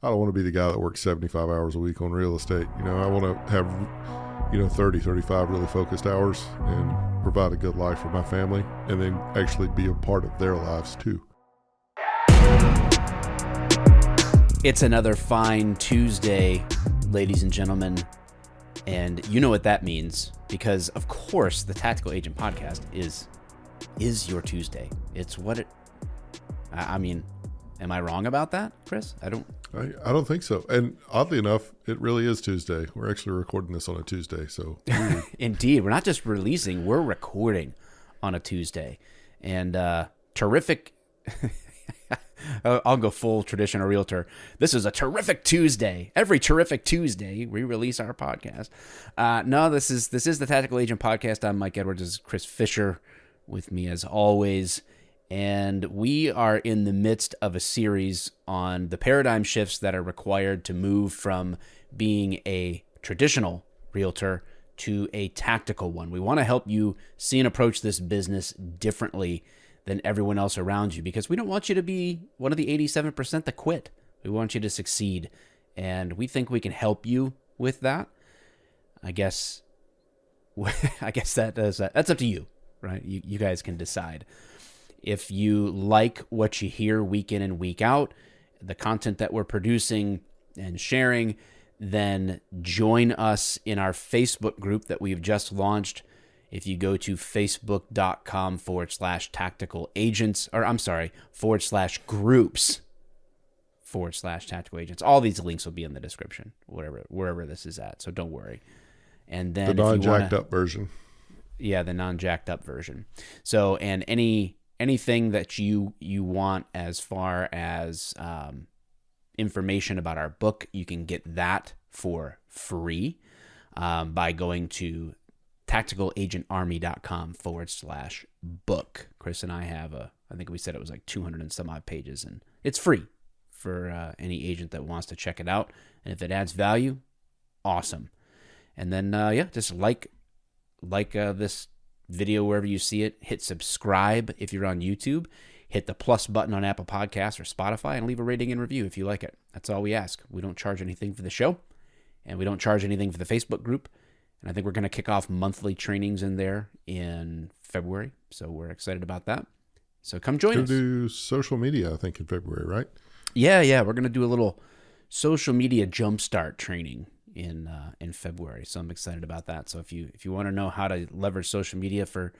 I don't want to be the guy that works 75 hours a week on real estate. I want to have 30, 35 really focused hours and provide a good life for my family, and then actually be a part of their lives too. It's another fine Tuesday, ladies and gentlemen, and you know what that means, because of course the Tactical Agent Podcast is your Tuesday. It's what it, I mean, am I wrong about that, Chris? I don't think so. And oddly enough, it really is Tuesday. We're actually recording this on a Tuesday, so Indeed, we're not just releasing, we're recording on a Tuesday. And terrific. I'll go full traditional realtor. This is a terrific Tuesday. Every terrific Tuesday, we release our podcast. No, this is the Tactical Agent Podcast. I'm Mike Edwards. This is Chris Fisher with me as always. And we are in the midst of a series on the paradigm shifts that are required to move from being a traditional realtor to a tactical one. We want to help you see and approach this business differently than everyone else around you, because we don't want you to be one of the 87% that quit. We want you to succeed, and we think we can help you with that. I guess that's up to you, right? You guys can decide. If you like what you hear week in and week out, the content that we're producing and sharing, then join us in our Facebook group that we've just launched. If you go to facebook.com/tactical agents, /groups/tactical agents. All these links will be in the description, wherever this is at. So don't worry. And then the non-jacked up version. Yeah, the non-jacked up version. So, and anything that you want as far as information about our book, you can get that for free by going to tacticalagentarmy.com/book. Chris and I have I think we said it was like 200 and some odd pages, and it's free for any agent that wants to check it out. And if it adds value, awesome. And then, just like this video wherever you see it. Hit subscribe if you're on YouTube. Hit the plus button on Apple Podcasts or Spotify, and leave a rating and review if you like it. That's all we ask. We don't charge anything for the show, and we don't charge anything for the Facebook group. And I think we're going to kick off monthly trainings in there in February, so we're excited about that. So come join us. We'll do social media, I think, in February, right? Yeah. We're going to do a little social media jumpstart training in February, so I'm excited about that. So if you want to know how to leverage social media for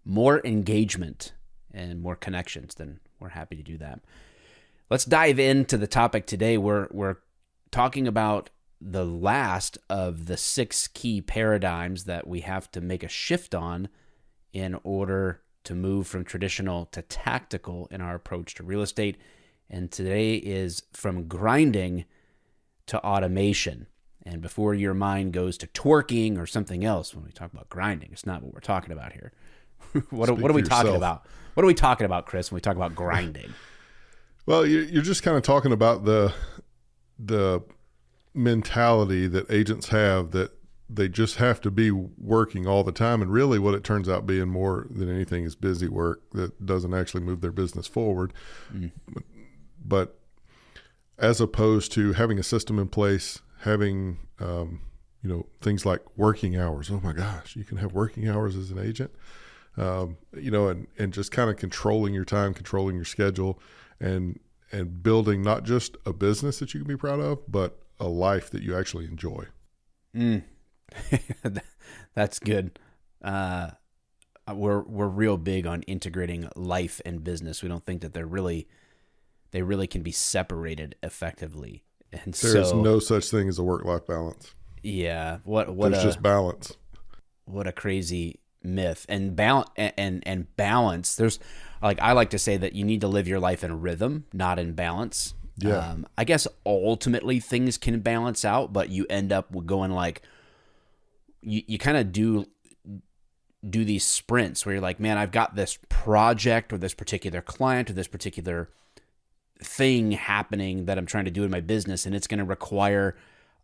more engagement and more connections, then we're happy to do that. Let's dive into the topic today. We're talking about the last of the 6 key paradigms that we have to make a shift on in order to move from traditional to tactical in our approach to real estate. And today is from grinding to automation. And before your mind goes to twerking or something else, when we talk about grinding, it's not what we're talking about here. What are we talking about? What are we talking about, Chris, when we talk about grinding? Well, you're just kind of talking about the mentality that agents have, that they just have to be working all the time. And really what it turns out being more than anything is busy work that doesn't actually move their business forward. But as opposed to having a system in place, having, things like working hours. Oh my gosh, you can have working hours as an agent, and just kind of controlling your time, controlling your schedule, and building not just a business that you can be proud of, but a life that you actually enjoy. That's good. We're real big on integrating life and business. We don't think that they really can be separated effectively. And there is no such thing as a work-life balance. Yeah, there's just balance. What a crazy myth. And balance. There's, like, I like to say that you need to live your life in rhythm, not in balance. Yeah. I guess ultimately things can balance out, but you end up going like, you kind of do these sprints where you're like, man, I've got this project or this particular client or this particular thing happening that I'm trying to do in my business, and it's going to require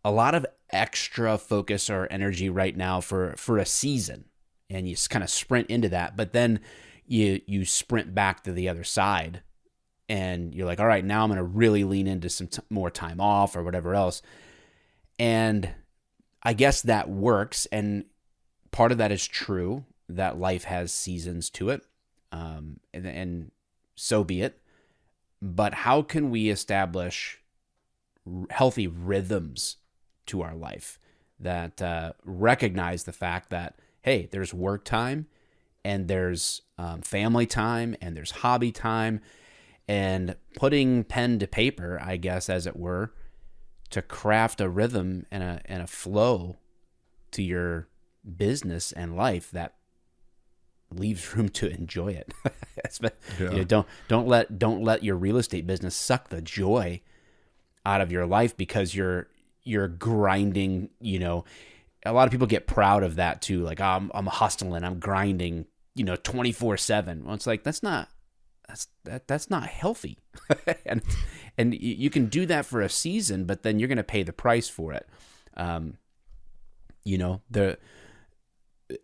a lot of extra focus or energy right now for a season. And you just kind of sprint into that, but then you sprint back to the other side and you're like, all right, now I'm going to really lean into some more time off or whatever else. And I guess that works. And part of that is true, that life has seasons to it. And so be it. But how can we establish healthy rhythms to our life that recognize the fact that, hey, there's work time and there's family time and there's hobby time, and putting pen to paper, I guess, as it were, to craft a rhythm and a flow to your business and life that leaves room to enjoy it. You know, don't let your real estate business suck the joy out of your life because you're grinding. You know, a lot of people get proud of that too. Like, I'm hustling, I'm grinding, 24/7. Well, it's like, that's not healthy. and you can do that for a season, but then you're going to pay the price for it.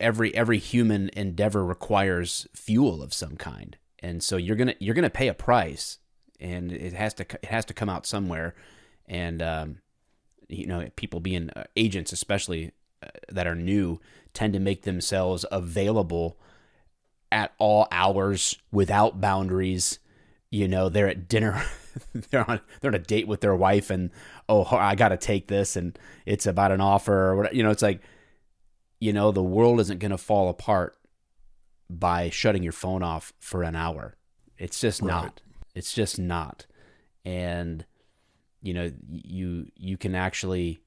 Every human endeavor requires fuel of some kind, and so you're gonna pay a price, and it has to come out somewhere. And people being agents, especially that are new, tend to make themselves available at all hours without boundaries. They're at dinner, they're on a date with their wife, and I got to take this, and it's about an offer or whatever. It's like, the world isn't going to fall apart by shutting your phone off for an hour. It's just not. It's just not. And, you can actually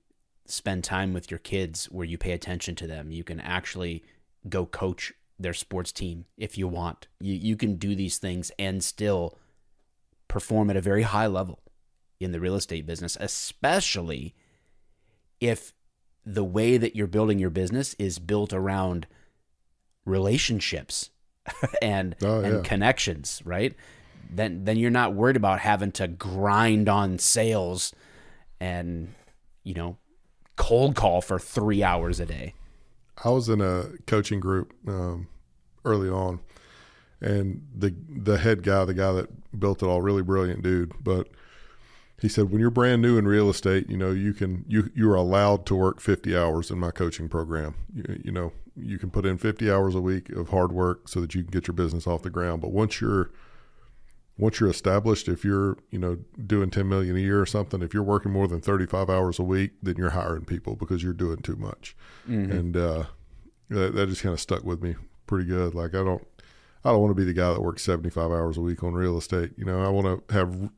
spend time with your kids where you pay attention to them. You can actually go coach their sports team if you want. You can do these things and still perform at a very high level in the real estate business, especially if the way that you're building your business is built around relationships and connections, right? Then you're not worried about having to grind on sales and, cold call for 3 hours a day. I was in a coaching group early on, and the head guy, the guy that built it all, really brilliant dude, but he said, when you're brand new in real estate, you're allowed to work 50 hours in my coaching program. You can put in 50 hours a week of hard work so that you can get your business off the ground. But once you're established, if you're, doing 10 million a year or something, if you're working more than 35 hours a week, then you're hiring people because you're doing too much. Mm-hmm. And that just kind of stuck with me pretty good. Like, I don't want to be the guy that works 75 hours a week on real estate. I want to have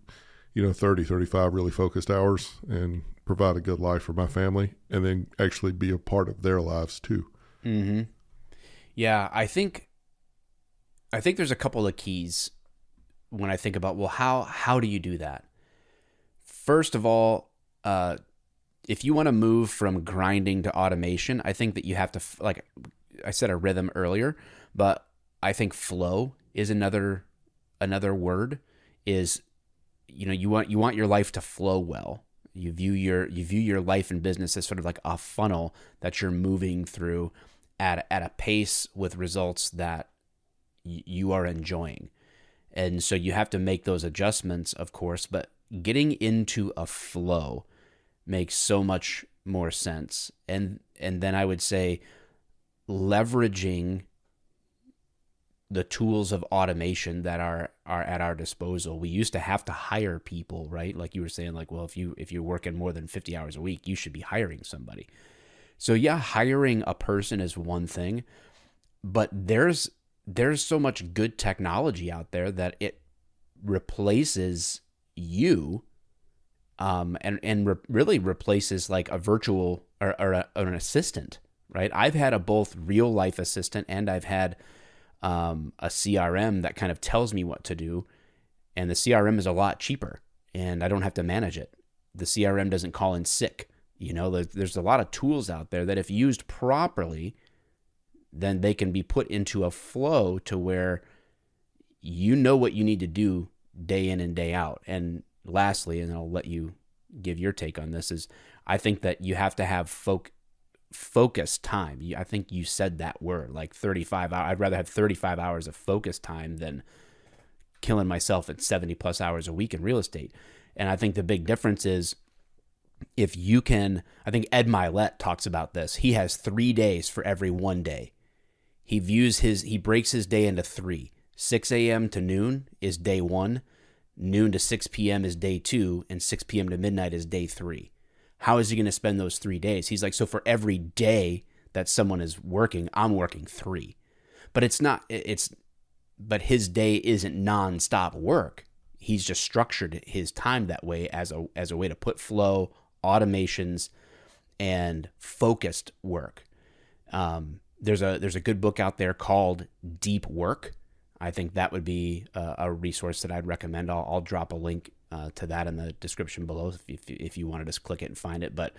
30, 35 really focused hours and provide a good life for my family, and then actually be a part of their lives too. Mm-hmm. Yeah, I think there's a couple of keys when I think about, well, how do you do that? First of all, if you want to move from grinding to automation, I think that you have to, like I said, a rhythm earlier, but I think flow is another word. Is you want your life to flow well. You view your life and business as sort of like a funnel that you're moving through at a pace with results that you are enjoying. And so you have to make those adjustments, of course, but getting into a flow makes so much more sense. And then I would say leveraging the tools of automation that are at our disposal. We used to have to hire people, right? Like you were saying, like, well, if you're working more than 50 hours a week, you should be hiring somebody. So yeah, hiring a person is one thing, but there's so much good technology out there that it replaces you, really replaces like a virtual or an assistant, right? I've had a both real life assistant and I've had a CRM that kind of tells me what to do, and the CRM is a lot cheaper, and I don't have to manage it. The CRM doesn't call in sick. There's a lot of tools out there that if used properly, then they can be put into a flow to where you know what you need to do day in and day out. And lastly, and I'll let you give your take on this, is I think that you have to have focus time. I think you said that word, like 35 hours. I'd rather have 35 hours of focus time than killing myself at 70 plus hours a week in real estate. And I think the big difference is if you can, I think Ed Milet talks about this. He has 3 days for every one day. He breaks his day into 3. 6 a.m. to noon is day 1. Noon to 6 p.m. is day 2, and 6 p.m. to midnight is day 3. How is he going to spend those 3 days? He's like, so for every day that someone is working, I'm working 3. But but his day isn't nonstop work. He's just structured his time that way as a way to put flow, automations, and focused work. There's a good book out there called Deep Work. I think that would be a resource that I'd recommend. I'll drop a link to that in the description below if you want to just click it and find it. But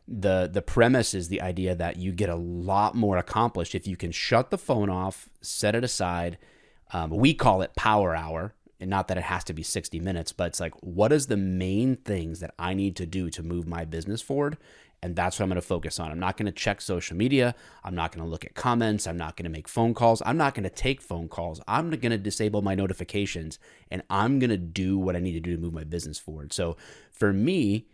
the premise is the idea that you get a lot more accomplished if you can shut the phone off, set it aside. We call it power hour, and not that it has to be 60 minutes, but it's like, what is the main things that I need to do to move my business forward? And that's what I'm going to focus on. I'm not going to check social media. I'm not going to look at comments. I'm not going to make phone calls. I'm not going to take phone calls. I'm going to disable my notifications, and I'm going to do what I need to do to move my business forward. So for me,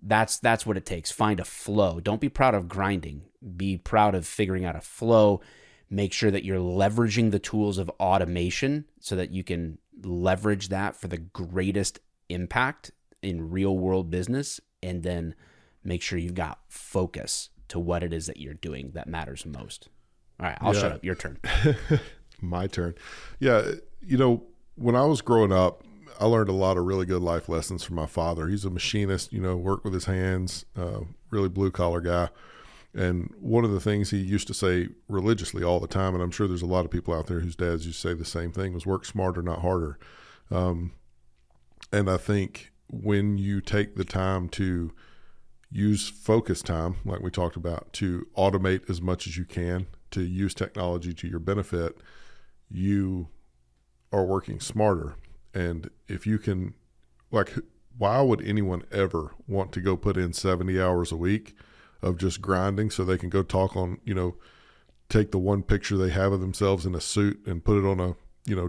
that's what it takes. Find a flow. Don't be proud of grinding. Be proud of figuring out a flow. Make sure that you're leveraging the tools of automation so that you can leverage that for the greatest impact in real world business, and then make sure you've got focus to what it is that you're doing that matters most. All right, I'll shut up. Your turn. My turn. Yeah, when I was growing up, I learned a lot of really good life lessons from my father. He's a machinist, worked with his hands, really blue collar guy. And one of the things he used to say religiously all the time, and I'm sure there's a lot of people out there whose dads used to say the same thing, was work smarter, not harder. And I think when you take the time to use focus time, like we talked about, to automate as much as you can, to use technology to your benefit, you are working smarter. And if you can, why would anyone ever want to go put in 70 hours a week of just grinding so they can go talk on, take the one picture they have of themselves in a suit and put it on a,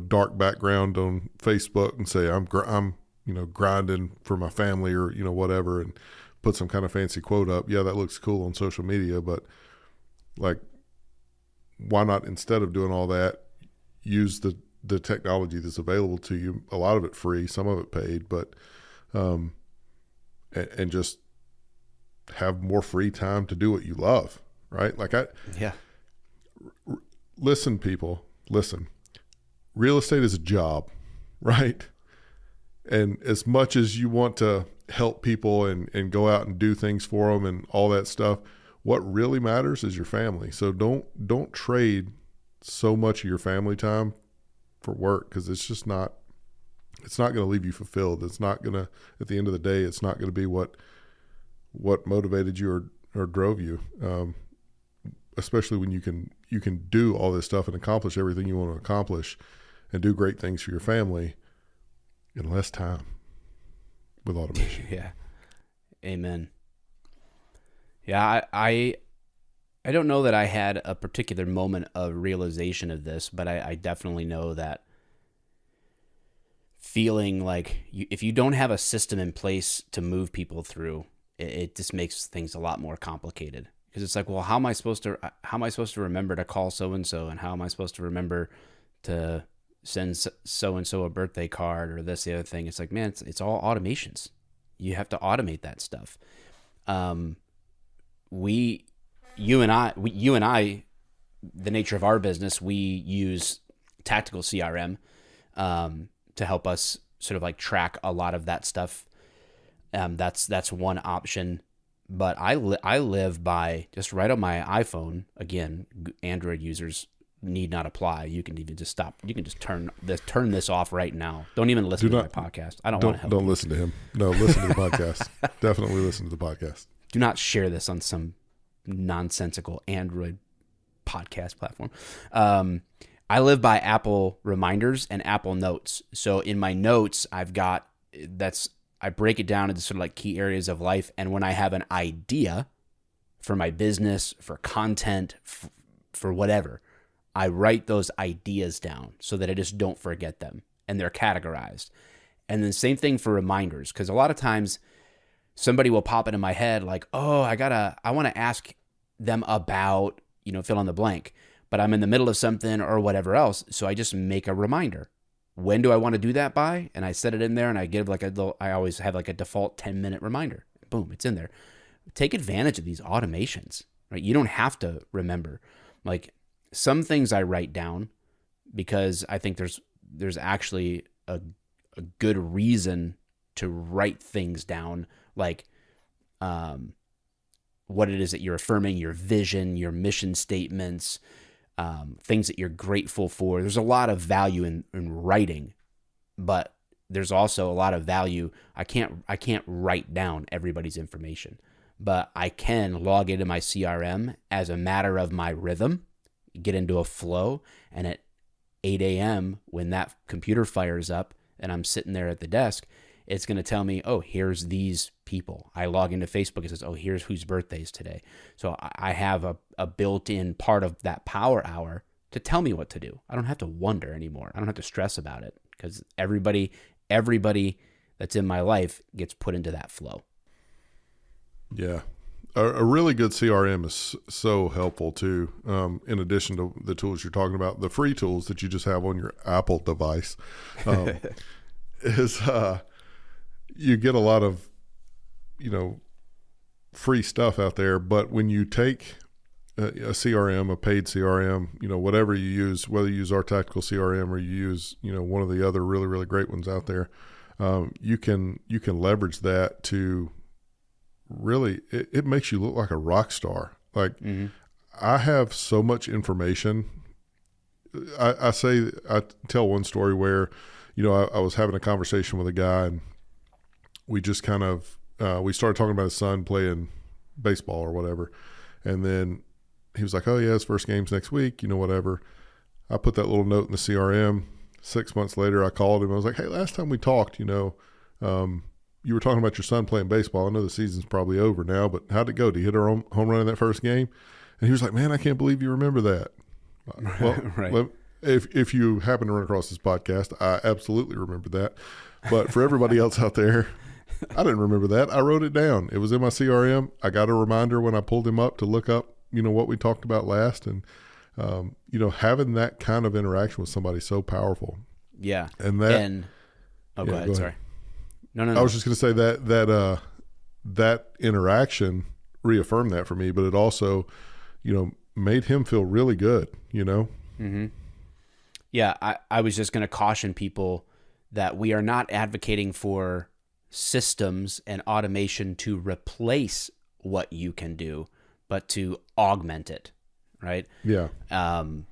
dark background on Facebook and say, I'm grinding for my family or, whatever, and put some kind of fancy quote up. Yeah, that looks cool on social media, but why not, instead of doing all that, use the technology that's available to you, a lot of it free, some of it paid, but and just have more free time to do what you love, right? Listen, people, listen. Real estate is a job, right? And as much as you want to help people and go out and do things for them and all that stuff, what really matters is your family. So don't trade so much of your family time for work, because it's not going to leave you fulfilled. It's not going to, at the end of the day, it's not going to be what motivated you or drove you, especially when you can do all this stuff and accomplish everything you want to accomplish and do great things for your family in less time with automation. Yeah. Amen. Yeah, I don't know that I had a particular moment of realization of this, but I definitely know that feeling like if you don't have a system in place to move people through, it just makes things a lot more complicated, because it's like, well, how am I supposed to remember to call so-and-so, and how am I supposed to remember to send so-and-so a birthday card or this, the other thing? It's like, man, it's all automations. You have to automate that stuff. You and I, the nature of our business, we use tactical CRM, to help us sort of like track a lot of that stuff. That's one option, but I live by just right on my iPhone. Again, Android users need not apply. You can even just stop. You can just turn this off right now. Don't even listen to my podcast. I don't want to help. Don't listen to him. No, listen to the podcast. Definitely listen to the podcast. Do not share this on some nonsensical Android podcast platform. I live by Apple Reminders and Apple Notes. So in my notes, I break it down into sort of like key areas of life. And when I have an idea for my business, for content, for whatever, I write those ideas down so that I just don't forget them. and they're categorized. And then same thing for reminders, because a lot of times somebody will pop into my head like, oh, I want to ask them about, fill in the blank, but I'm in the middle of something or whatever else. So I just make a reminder. When do I want to do that by? And I set it in there, and I give I always have like a default 10-minute reminder. Boom, it's in there. Take advantage of these automations, right? You don't have to remember. Like some things I write down because I think there's actually a good reason to write things down, like what it is that you're affirming, your vision, your mission statements, things that you're grateful for. There's a lot of value in writing, but there's also a lot of value. I can't write down everybody's information, but I can log into my CRM as a matter of my rhythm, get into a flow, and at 8 a.m. when that computer fires up and I'm sitting there at the desk, it's going to tell me, oh, here's these people. I log into Facebook, it says, oh, here's whose birthday's today. So I have a built-in part of that power hour to tell me what to do. I don't have to wonder anymore. I don't have to stress about it because everybody that's in my life gets put into that flow. Yeah. A really good CRM is so helpful too. In addition to the tools you're talking about, the free tools that you just have on your Apple device, is you get a lot of, free stuff out there. But when you take a CRM, a paid CRM, whatever you use, whether you use our tactical CRM or you use, one of the other really, really great ones out there, you can leverage that to really, it makes you look like a rock star. Like I have so much information. I tell one story where, I was having a conversation with a guy and we just kind of, we started talking about his son playing baseball or whatever. And then he was like, oh yeah, his first game's next week, whatever. I put that little note in the CRM. 6 months later, I called him. I was like, hey, last time we talked, you were talking about your son playing baseball. I know the season's probably over now, but how'd it go? Did he hit a home run in that first game? And he was like, man, I can't believe you remember that. Well, right. If you happen to run across this podcast, I absolutely remember that. But for everybody else out there, I didn't remember that. I wrote it down. It was in my CRM. I got a reminder when I pulled him up to look up, what we talked about last. And, having that kind of interaction with somebody is so powerful. Yeah. And go ahead. Sorry. No. I was just going to say that interaction reaffirmed that for me, but it also, made him feel really good, Mm-hmm. Yeah. I was just going to caution people that we are not advocating for systems and automation to replace what you can do, but to augment it. Right. Yeah.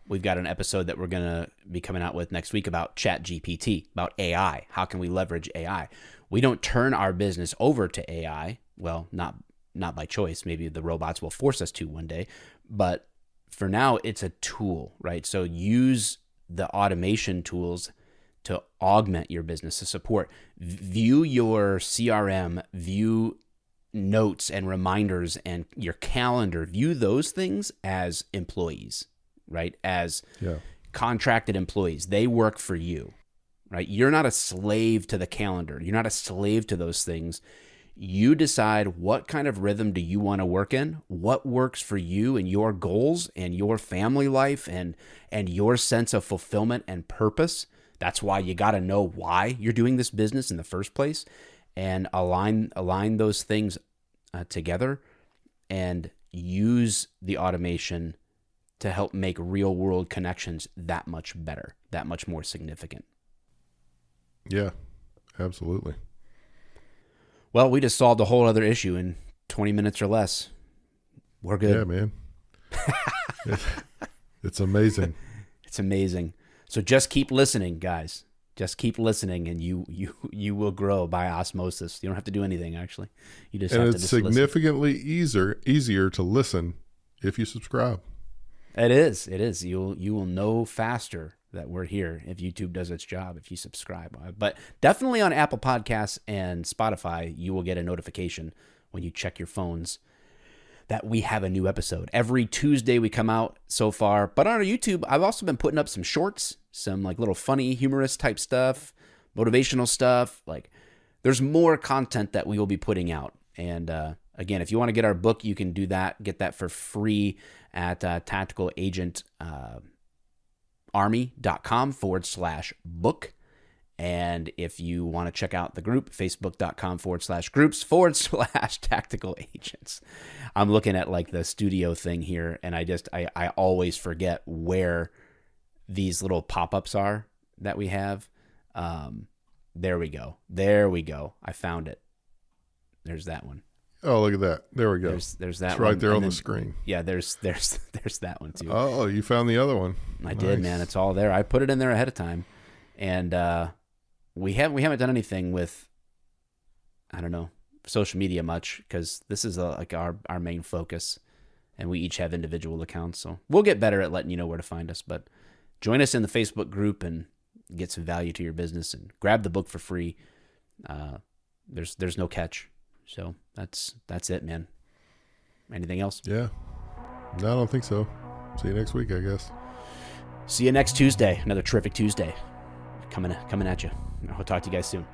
We've got an episode that we're going to be coming out with next week about ChatGPT, about AI. How can we leverage AI? We don't turn our business over to AI. Well, not by choice. Maybe the robots will force us to one day, but for now it's a tool, right? So use the automation tools to augment your business, to support. View your CRM, view notes and reminders and your calendar, view those things as employees, right? As contracted employees. They work for you, right? You're not a slave to the calendar. You're not a slave to those things. You decide what kind of rhythm do you want to work in, what works for you and your goals and your family life and your sense of fulfillment and purpose. That's why you got to know why you're doing this business in the first place, and align those things together and use the automation to help make real world connections that much better, that much more significant. Yeah, absolutely. Well, we just solved a whole other issue in 20 minutes or less. We're good. Yeah, man. It's amazing. It's amazing. So just keep listening, guys. Just keep listening, and you will grow by osmosis. You don't have to do anything, actually. You just have to it's significantly easier to listen if you subscribe. It is. You will know faster that we're here if YouTube does its job, if you subscribe. But definitely on Apple Podcasts and Spotify, you will get a notification when you check your phones that we have a new episode. Every Tuesday we come out so far. But on our YouTube, I've also been putting up some shorts, some like little funny, humorous type stuff, motivational stuff. Like there's more content that we will be putting out. And again, if you want to get our book, you can do that. Get that for free at tacticalarmy.com/book. And if you want to check out the group, facebook.com/groups/tactical agents. I'm looking at like the studio thing here, and I always forget where these little pop-ups are that we have. There we go. I found it. There's that one. Oh, look at that. There we go. There's that it's one. right there on the screen. Yeah, there's that one too. Oh, you found the other one. I did, man. It's all there. I put it in there ahead of time. And we haven't done anything with, I don't know, social media much, because this is like our main focus, and we each have individual accounts. So we'll get better at letting you know where to find us. But join us in the Facebook group and get some value to your business, and grab the book for free. There's no catch. So that's it, man. Anything else? Yeah. No, I don't think so. See you next week, I guess. See you next Tuesday. Another terrific Tuesday coming at you. I'll talk to you guys soon.